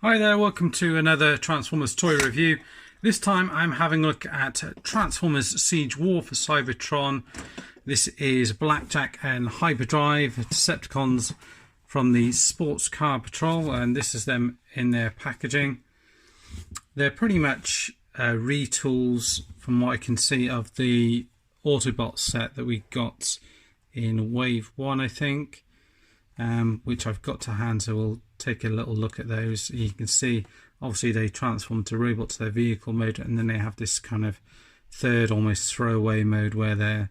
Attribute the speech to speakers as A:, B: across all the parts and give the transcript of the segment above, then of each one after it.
A: Hi there, welcome to another Transformers toy review. This time I'm having a look at Transformers Siege War for Cybertron. This is Blackjack and Hyperdrive, Decepticons from the Sports Car Patrol, and this is them in their packaging. They're pretty much retools from what I can see of the Autobot set that we got in Wave 1, I think. Which I've got to hand, so we'll take a little look at those. You can see obviously they transform to robots, their vehicle mode, and then they have this kind of third almost throwaway mode where they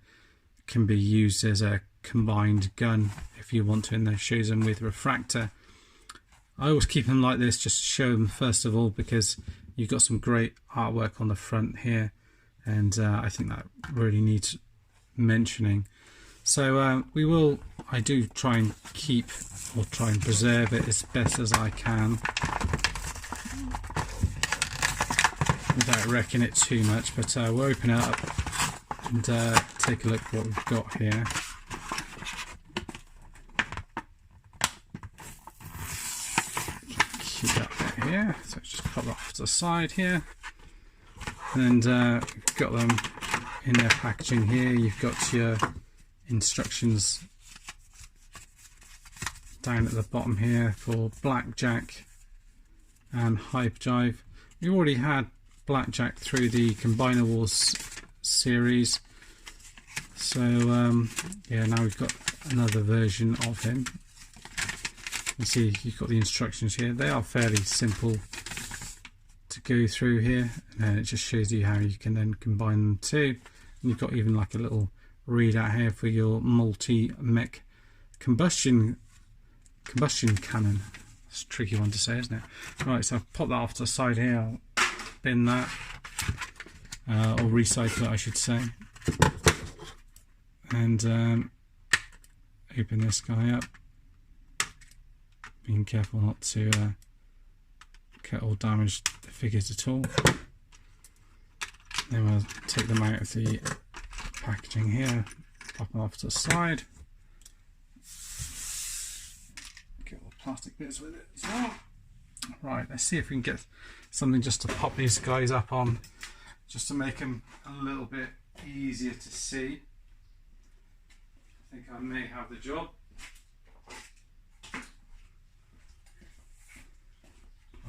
A: can be used as a combined gun if you want to, and that shows them with refractor. I always keep them like this just to show them first of all, because you've got some great artwork on the front here, and I think that really needs mentioning. So I do try and keep or try and preserve it as best as I can without wrecking it too much, but we'll open it up and take a look at what we've got here. Keep that bit here, so just pop that off to the side here, and we've got them in their packaging here. You've got your instructions down at the bottom here for Blackjack and Hyperdrive. We already had Blackjack through the Combiner Wars series, so yeah, now we've got another version of him. You see you've got the instructions here. They are fairly simple to go through here, and then it just shows you how you can then combine them too. And you've got even like a little readout here for your multi-mech combustion cannon. It's a tricky one to say, isn't it? Right, so I'll pop that off to the side here. I'll bin that, or recycle it I should say, and open this guy up, being careful not to cut or damage the figures at all. Then we'll take them out of the packaging here, pop them off to the side, get all the plastic bits with it as well. Right, let's see if we can get something just to pop these guys up on, just to make them a little bit easier to see. I think I may have the job.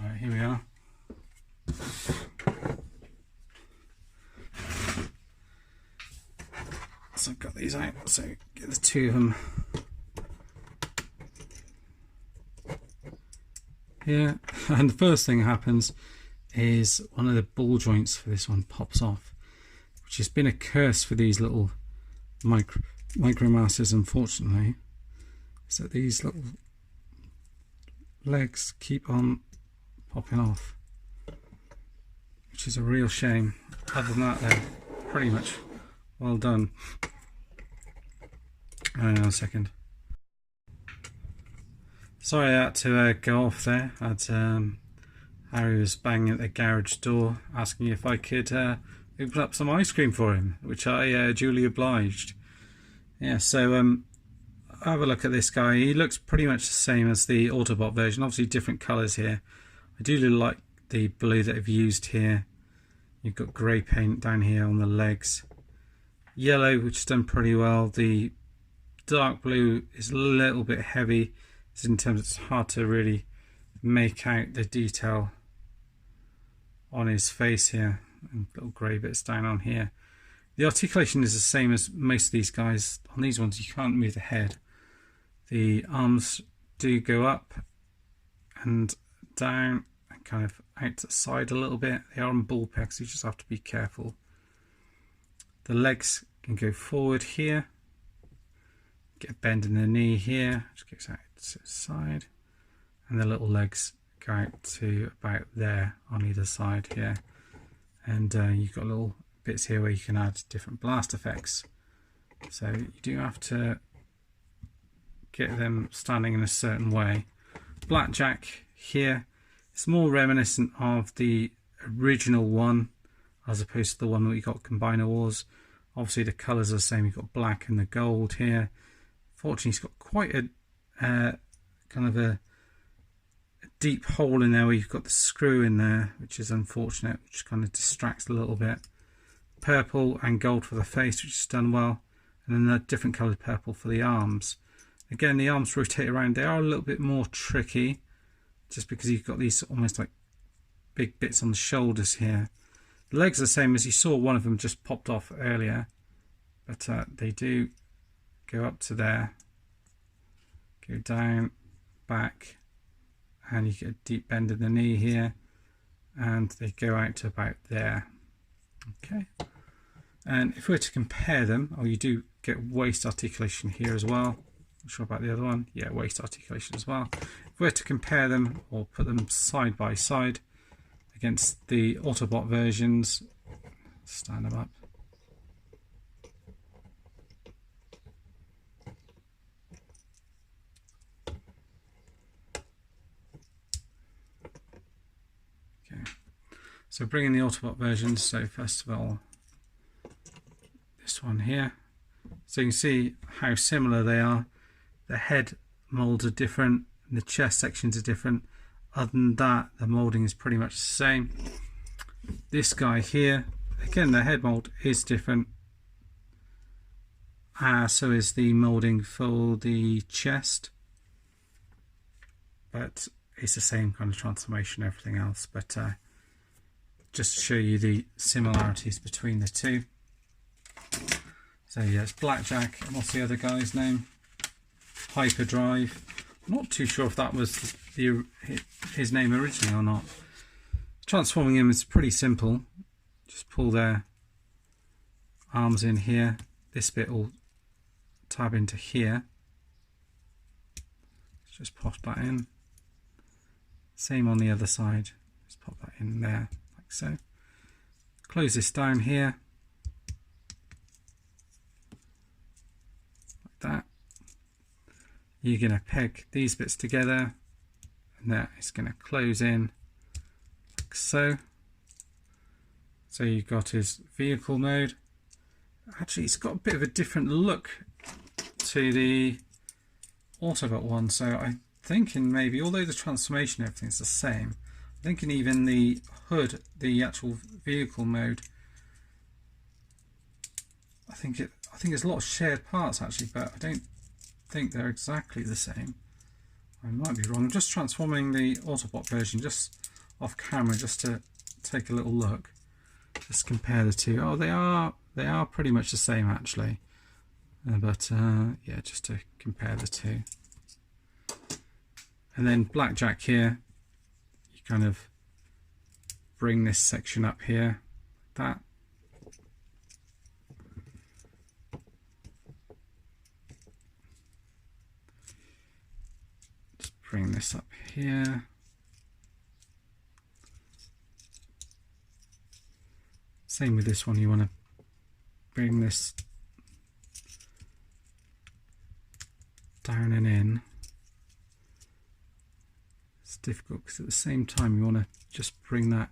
A: Right, here we are. So I've got these out, so get the two of them here, and the first thing that happens is one of the ball joints for this one pops off, which has been a curse for these little Micromasters, unfortunately, is that these little legs keep on popping off, which is a real shame. Other than that, they're pretty much well done. Hang on a second. Sorry I had to go off there. Harry was banging at the garage door asking if I could open up some ice cream for him, which I duly obliged. Yeah, so have a look at this guy. He looks pretty much the same as the Autobot version, obviously different colours here. I do really like the blue that I've used here. You've got grey paint down here on the legs. Yellow, which is done pretty well. The dark blue is a little bit heavy, in terms it's hard to really make out the detail on his face here, and little grey bits down on here. The articulation is the same as most of these guys. On these ones you can't move the head. The arms do go up and down and kind of out to the side a little bit. They are on ball pegs, so you just have to be careful. The legs can go forward here, get a bend in the knee here, which goes out to the side, and the little legs go out to about there on either side here, and you've got little bits here where you can add different blast effects, so you do have to get them standing in a certain way. Blackjack here, it's more reminiscent of the original one as opposed to the one that we got Combiner Wars. Obviously the colours are the same, you've got black and the gold here. Fortunately, it's got quite a kind of a deep hole in there where you've got the screw in there, which is unfortunate, which kind of distracts a little bit. Purple and gold for the face, which is done well, and then a different coloured purple for the arms. Again, the arms rotate around. They are a little bit more tricky, just because you've got these almost like big bits on the shoulders here. The legs are the same as you saw. One of them just popped off earlier, but they do go up to there, go down, back, and you get a deep bend in the knee here, and they go out to about there. Okay, and if we were to compare them, oh, you do get waist articulation here as well. Not sure about the other one. Yeah, waist articulation as well. If we were to compare them or put them side by side against the Autobot versions, stand them up. Okay, so bringing the Autobot versions. So first of all, this one here. So you can see how similar they are. The head molds are different, and the chest sections are different. Other than that, the moulding is pretty much the same. This guy here, again, the head mould is different. So is the moulding for the chest. But it's the same kind of transformation, everything else. But just to show you the similarities between the two. So yeah, it's Blackjack, and what's the other guy's name? Hyperdrive. I'm not too sure if that was his name originally or not. Transforming him is pretty simple. Just pull their arms in here. This bit will tab into here. Let's just pop that in. Same on the other side. Just pop that in there, like so. Close this down here. Like that. You're going to peg these bits together, and that is going to close in like so. So you've got his vehicle mode. Actually, it's got a bit of a different look to the Autobot one. So I'm thinking maybe, although the transformation everything's the same, I'm thinking even the hood, the actual vehicle mode, I think there's a lot of shared parts actually, but I don't think they're exactly the same. I might be wrong. I'm just transforming the Autobot version just off camera just to take a little look. Just compare the two. Oh, they are pretty much the same actually. Yeah, just to compare the two. And then Blackjack here, you kind of bring this section up here, like that. Bring this up here. Same with this one, you want to bring this down and in. It's difficult because at the same time you want to just bring that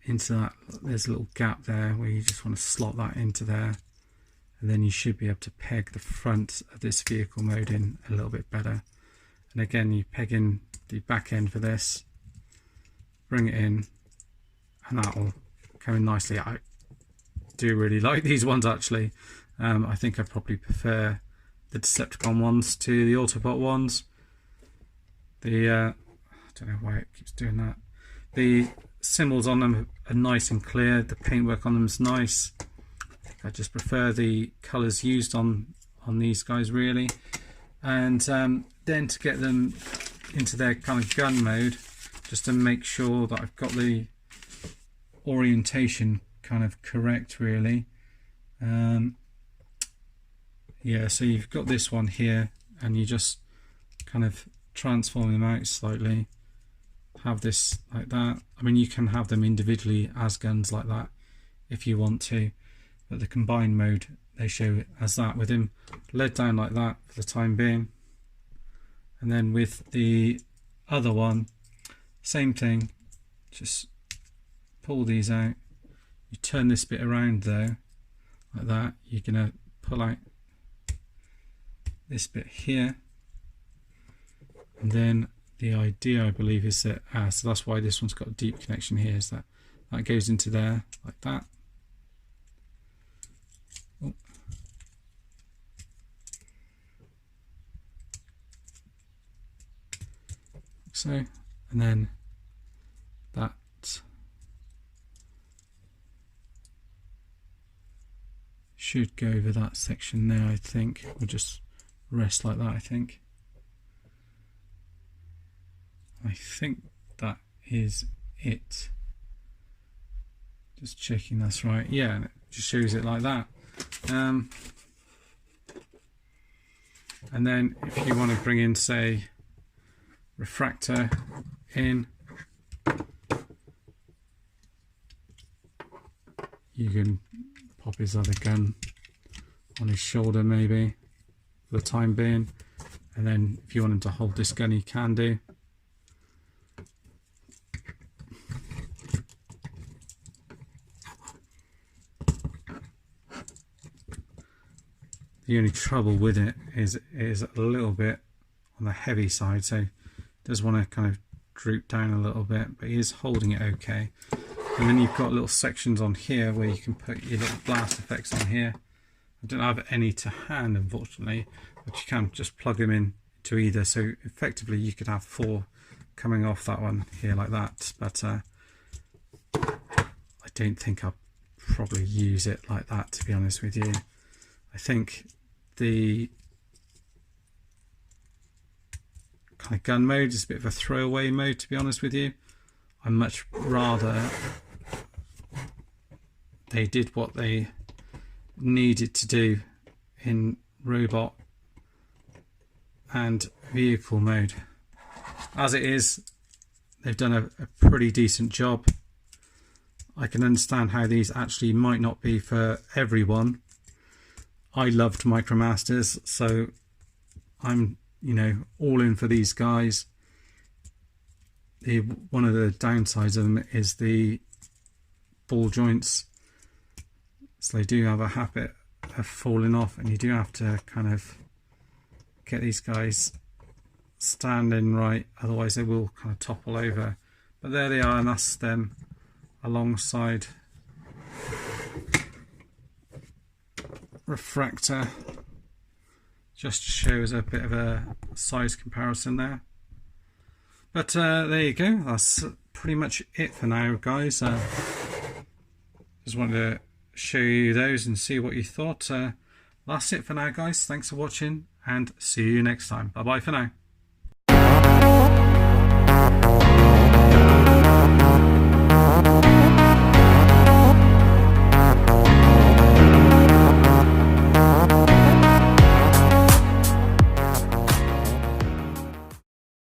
A: into that. There's a little gap there where you just want to slot that into there, and then you should be able to peg the front of this vehicle mode in a little bit better. And again, you peg in the back end for this, bring it in, and that will come in nicely. I do really like these ones actually. I think I probably prefer the Decepticon ones to the Autobot ones. I don't know why it keeps doing that. The symbols on them are nice and clear. The paintwork on them is nice. I just prefer the colours used on these guys really. And then to get them into their kind of gun mode, just to make sure that I've got the orientation kind of correct really. Yeah, so you've got this one here, and you just kind of transform them out slightly. Have this like that. I mean, you can have them individually as guns like that if you want to, but the combined mode, they show it as that, with him led down like that for the time being. And then with the other one, same thing, just pull these out. You turn this bit around though, like that. You're going to pull out this bit here, and then the idea, I believe, is that so that's why this one's got a deep connection here, is that goes into there like that. Oh. So, and then that should go over that section there, I think. We'll just rest like that, I think. I think that is it. Just checking that's right. Yeah, and it just shows it like that. And then if you want to bring in, say, refractor in, you can pop his other gun on his shoulder maybe for the time being, and then if you want him to hold this gun, you can do. The only trouble with it is a little bit on the heavy side, so it does want to kind of droop down a little bit, but he is holding it okay. And then you've got little sections on here where you can put your little blast effects on here. I don't have any to hand, unfortunately, but you can just plug them in to either, so effectively you could have 4 coming off that one here like that, but I don't think I'll probably use it like that, to be honest with you. I think the kind of gun mode is a bit of a throwaway mode, to be honest with you. I much rather they did what they needed to do in robot and vehicle mode. As it is, they've done a pretty decent job. I can understand how these actually might not be for everyone. I loved Micromasters, so I'm, you know, all in for these guys. One of the downsides of them is the ball joints, so they do have a habit of falling off, and you do have to kind of get these guys standing right, otherwise they will kind of topple over. But there they are, and that's them alongside refractor, just to show us a bit of a size comparison there. But there you go, that's pretty much it for now, guys. Just wanted to show you those and see what you thought. That's it for now, guys. Thanks for watching, and see you next time. Bye bye for now.